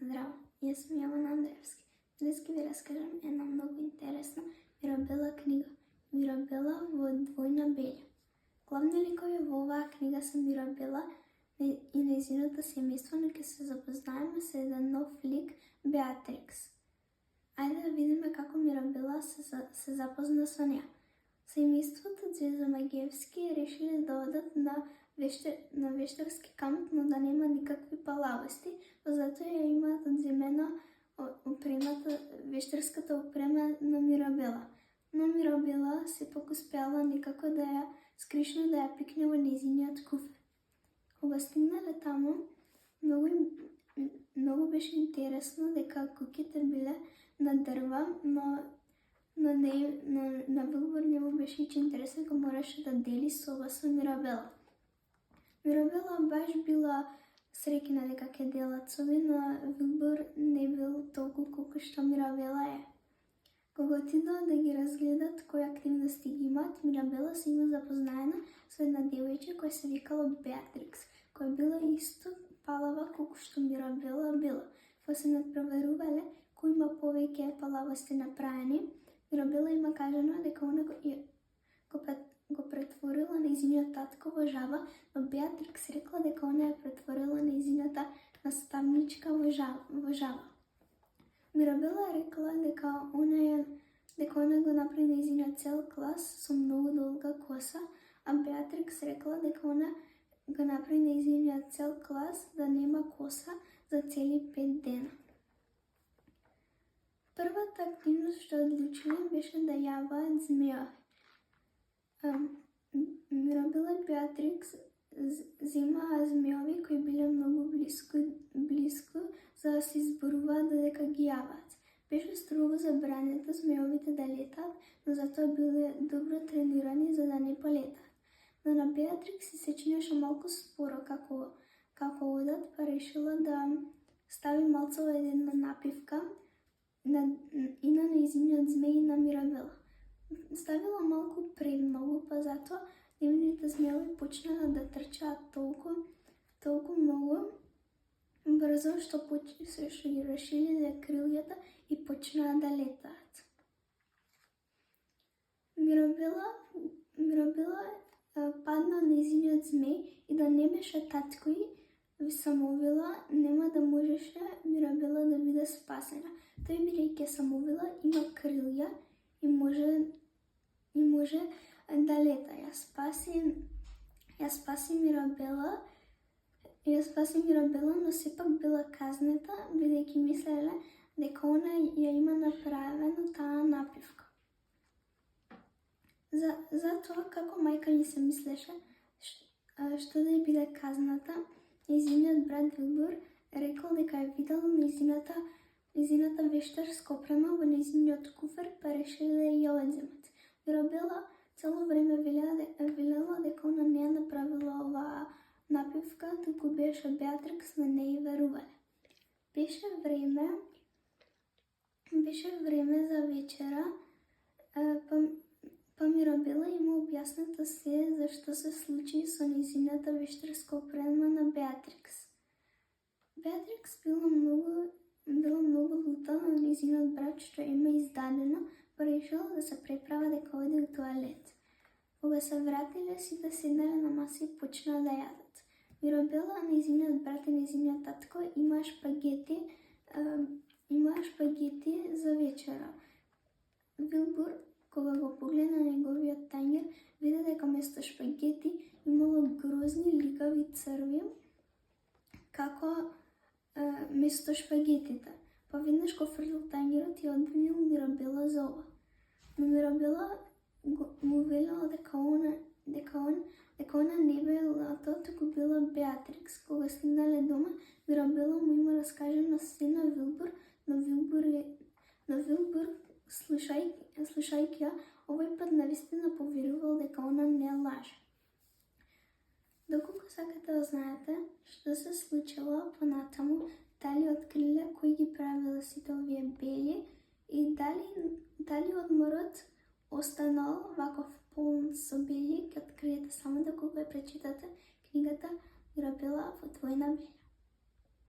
Здраво, јас сум Јован Андреевски. Денес ќе ви раскажам една многу интересна Мирабела книга. Мирабела во двојна белја. Главни ликови во оваа книга се Мирабела и нејзиното семејство, но ќе се запознаеме со еден нов лик, Беатрикс. Ајде да видиме како Мирабела се запозна со неа. Семејството Џезомагиевски решиле да одат на вештарски камп, но да нема никакви палавости, затоа ја имаат одземена вештарската опрема на Мирабела. Но Мирабела сепак успеала некако скришно да ја пикне во нејзиниот куфер. Кога стигнале таму, многу беше интересно дека куќите биле на дрва, но на Вилбур не му беше ничи интересно дека мораше да дели соба со Мирабела. Мирабела баш била среќна дека ќе делат соби, но Вилбур не бил толку колку што Мирабела е. Кога отидоа да ги разгледат кои активности ги имаат, Мирабела се има запознаена со една девојче која се викала Беатрикс, која била исто палава колку што Мирабела била. Кога се надпроверувале кој има повеќе палавости направени, Мирабела има кажано дека она го претворила нејзиниот татко во жаба, но Беатрикс рекла дека она ја претворила нејзината наставничка во жаба. Мирабела рекла дека она го направи нејзиниот цел клас со многу долга коса, а Беатрикс рекла дека она го направи нејзиниот цел клас да нема коса за цели 5 дена. Првата активност што одлучиле беше да јаваат змеови. Мирабела и Беатрикс земаа змеови кои биле многу блиску за да се изборуваат додека ги јаваат. Беше строго забрането змеовите да летаат, но затоа биле добро тренирани за да не полетаат. Но на Беатрикс се чинеше малку споро како одат, па решила да стави малце ледена напивка и на нејзиниот змеј и на Мирабела. Ставила малку премногу, па затоа нивните змеови почнаа да трчаат толку многу брзо што ги расшириле крилјата и почнаа да летаат. Мирабела падна нејзиниот змеј и да не беше татко ѝ самовила, нема да можеше Мирабела да биде спасена. Тој бидејќи самовила има крилја и може да лета. Ја спаси Мирабела, но сепак била казнета, бидејќи мислеле дека она ја има направено таа напивка. Затоа, како мајка ни се мислеше што да ја биде казната, нејзиниот брат Вилбур рекол дека ја видел нејзината вештарска опрема во нејзиниот куфер, па решили да ја одземат. Мирабела цело време велела дека она не ја направила оваа напивка, туку беше Беатрикс, но не ја верувале. Беше време за вечера, па Мирабела има објаснето се зашто се случи со нејзината вештарска опрема на Беатрикс. Беатрикс била многу лута на нејзиниот брат што има издадено, па решила да се преправа дека оди у тоалет. Кога се вратиле, сите седнале на маса и почнаа да јадат. Мирабела, нејзиниот брат и нејзиниот татко имаа шпагети за вечера. Вилбур, кога го погледна неговиот тањер, виде дека место шпагети имало грозни лигави црви како место шпагетите. Па веднаш го фрлил тањерот и одбранил Мирабела за ова. Но Мирабела му велела дека она не била тоа, туку била Беатрикс. Кога стигнале дома, Мирабела му има раскажено се на Вилбур, но Вилбур слушајќи ја, овој пат навистина поверувал дека она не лаже. Доколку сакате да знаете што се случило понатаму, дали откриле кој ги правил сите овие бели и дали одморот останал ваков полн со бели, ќе откриете само доколку ја пречитате